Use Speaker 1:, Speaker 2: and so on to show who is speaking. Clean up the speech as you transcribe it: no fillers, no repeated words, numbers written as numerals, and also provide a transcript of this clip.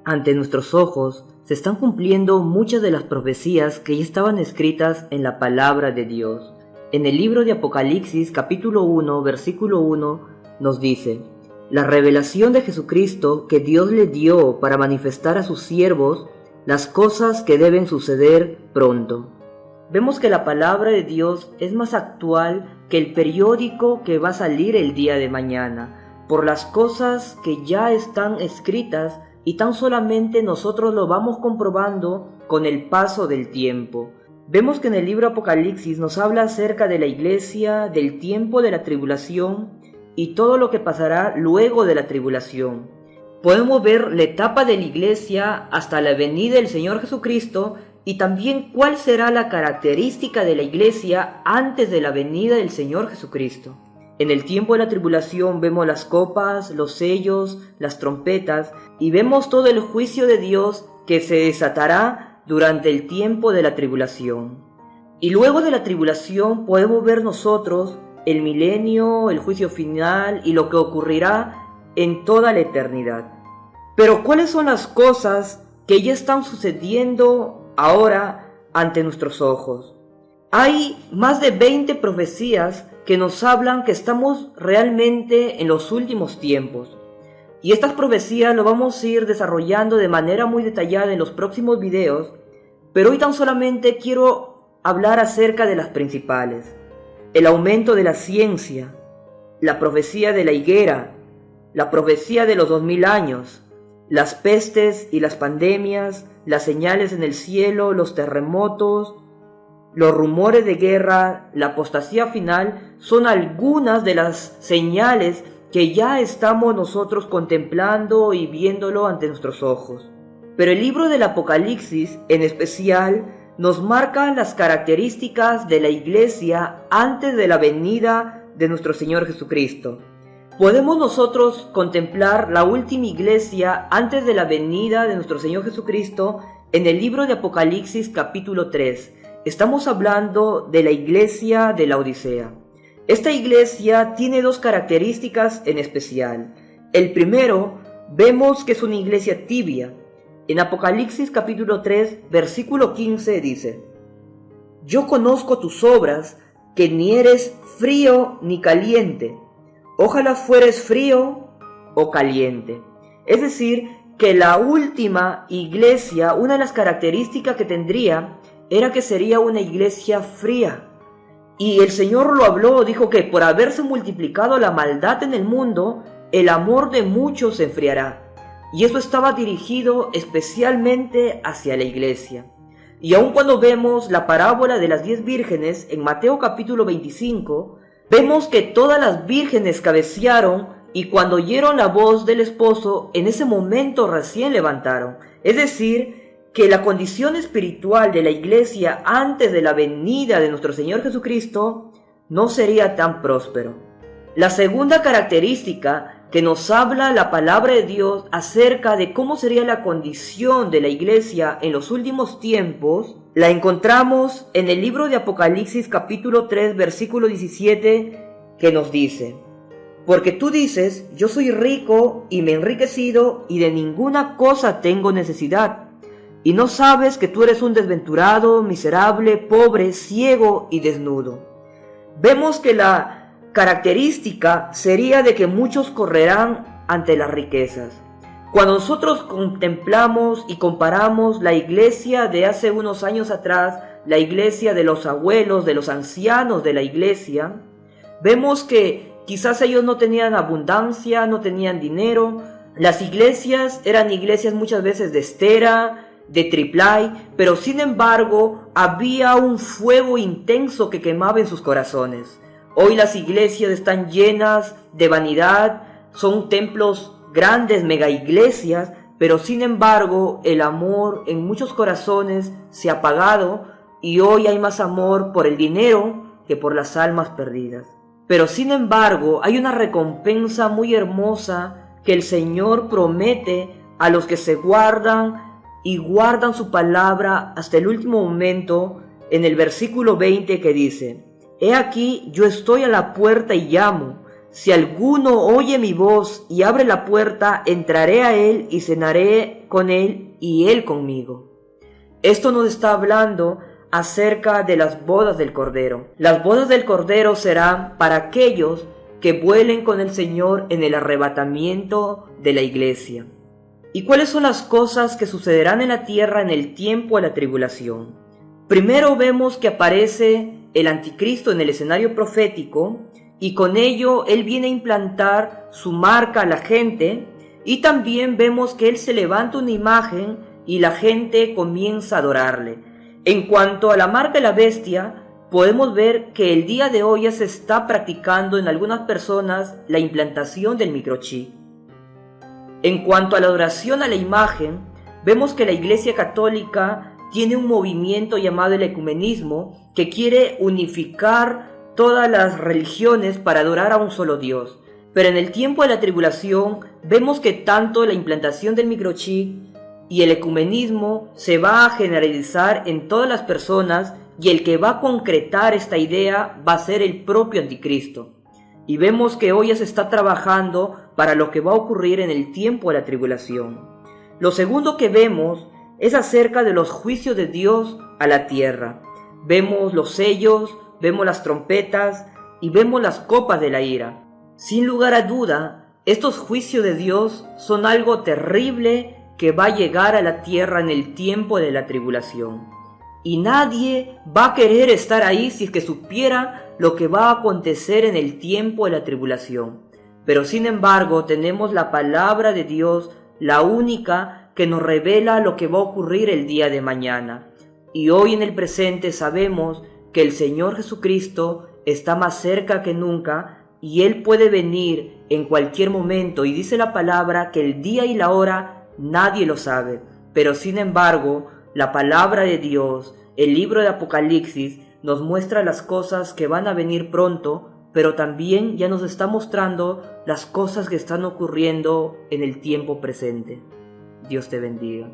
Speaker 1: Ante nuestros ojos se están cumpliendo muchas de las profecías que ya estaban escritas en la palabra de Dios. En el libro de Apocalipsis, capítulo 1, versículo 1, nos dice: la revelación de Jesucristo que Dios le dio para manifestar a sus siervos las cosas que deben suceder pronto. Vemos que la palabra de Dios es más actual que el periódico que va a salir el día de mañana, por las cosas que ya están escritas y tan solamente nosotros lo vamos comprobando con el paso del tiempo. Vemos que en el libro Apocalipsis nos habla acerca de la iglesia, del tiempo de la tribulación y todo lo que pasará luego de la tribulación. Podemos ver la etapa de la iglesia hasta la venida del Señor Jesucristo y también cuál será la característica de la iglesia antes de la venida del Señor Jesucristo. En el tiempo de la tribulación vemos las copas, los sellos, las trompetas y vemos todo el juicio de Dios que se desatará durante el tiempo de la tribulación. Y luego de la tribulación podemos ver nosotros el milenio, el juicio final y lo que ocurrirá en toda la eternidad. Pero ¿cuáles son las cosas que ya están sucediendo ahora ante nuestros ojos? Hay más de 20 profecías que nos hablan que estamos realmente en los últimos tiempos. Y estas profecías lo vamos a ir desarrollando de manera muy detallada en los próximos videos, pero hoy tan solamente quiero hablar acerca de las principales. El aumento de la ciencia, la profecía de la higuera, la profecía de los 2000 años, las pestes y las pandemias, las señales en el cielo, los terremotos, los rumores de guerra, la apostasía final, son algunas de las señales que ya estamos nosotros contemplando y viéndolo ante nuestros ojos. Pero el libro del Apocalipsis, en especial, nos marca las características de la iglesia antes de la venida de nuestro Señor Jesucristo. Podemos nosotros contemplar la última iglesia antes de la venida de nuestro Señor Jesucristo en el libro de Apocalipsis capítulo 3. Estamos hablando de la iglesia de la Odisea. Esta iglesia tiene dos características en especial. El primero, vemos que es una iglesia tibia. En Apocalipsis capítulo 3, versículo 15 dice: yo conozco tus obras, que ni eres frío ni caliente. Ojalá fueres frío o caliente. Es decir, que la última iglesia, una de las características que tendría, era que sería una iglesia fría. Y el Señor lo habló, dijo que por haberse multiplicado la maldad en el mundo, el amor de muchos se enfriará. Y eso estaba dirigido especialmente hacia la iglesia. Y aun cuando vemos la parábola de las 10 vírgenes en Mateo capítulo 25, vemos que todas las vírgenes cabecearon y cuando oyeron la voz del esposo, en ese momento recién levantaron. Es decir, que la condición espiritual de la iglesia antes de la venida de nuestro Señor Jesucristo no sería tan próspero. La segunda característica que nos habla la palabra de Dios acerca de cómo sería la condición de la iglesia en los últimos tiempos, la encontramos en el libro de Apocalipsis capítulo 3 versículo 17, que nos dice: porque tú dices, yo soy rico y me he enriquecido y de ninguna cosa tengo necesidad, y no sabes que tú eres un desventurado, miserable, pobre, ciego y desnudo. Vemos que la característica sería de que muchos correrán ante las riquezas. Cuando nosotros contemplamos y comparamos la iglesia de hace unos años atrás, la iglesia de los abuelos, de los ancianos de la iglesia, vemos que quizás ellos no tenían abundancia, no tenían dinero. Las iglesias eran iglesias muchas veces de estera, de triplay, pero sin embargo había un fuego intenso que quemaba en sus corazones. Hoy las iglesias están llenas de vanidad, son templos grandes, mega iglesias, pero sin embargo el amor en muchos corazones se ha apagado y hoy hay más amor por el dinero que por las almas perdidas. Pero sin embargo hay una recompensa muy hermosa que el Señor promete a los que se guardan y guardan su palabra hasta el último momento, en el versículo 20 que dice: he aquí yo estoy a la puerta y llamo. Si alguno oye mi voz y abre la puerta, entraré a él y cenaré con él y él conmigo. Esto nos está hablando acerca de las bodas del Cordero. Las bodas del Cordero serán para aquellos que vuelen con el Señor en el arrebatamiento de la iglesia. ¿Y cuáles son las cosas que sucederán en la tierra en el tiempo de la tribulación? Primero vemos que aparece el anticristo en el escenario profético y con ello él viene a implantar su marca a la gente, y también vemos que él se levanta una imagen y la gente comienza a adorarle. En cuanto a la marca de la bestia, podemos ver que el día de hoy ya se está practicando en algunas personas la implantación del microchip. En cuanto a la adoración a la imagen, vemos que la Iglesia Católica tiene un movimiento llamado el ecumenismo que quiere unificar todas las religiones para adorar a un solo Dios. Pero en el tiempo de la tribulación vemos que tanto la implantación del microchip y el ecumenismo se va a generalizar en todas las personas, y el que va a concretar esta idea va a ser el propio anticristo. Y vemos que hoy ya se está trabajando para lo que va a ocurrir en el tiempo de la tribulación. Lo segundo que vemos es acerca de los juicios de Dios a la tierra. Vemos los sellos, vemos las trompetas y vemos las copas de la ira. Sin lugar a duda, estos juicios de Dios son algo terrible que va a llegar a la tierra en el tiempo de la tribulación. Y nadie va a querer estar ahí si es que supiera lo que va a acontecer en el tiempo de la tribulación. Pero sin embargo tenemos la palabra de Dios, la única que nos revela lo que va a ocurrir el día de mañana. Y hoy en el presente sabemos que el Señor Jesucristo está más cerca que nunca y Él puede venir en cualquier momento. Y dice la palabra que el día y la hora nadie lo sabe. Pero sin embargo, la palabra de Dios, el libro de Apocalipsis, nos muestra las cosas que van a venir pronto, pero también ya nos está mostrando las cosas que están ocurriendo en el tiempo presente. Dios te bendiga.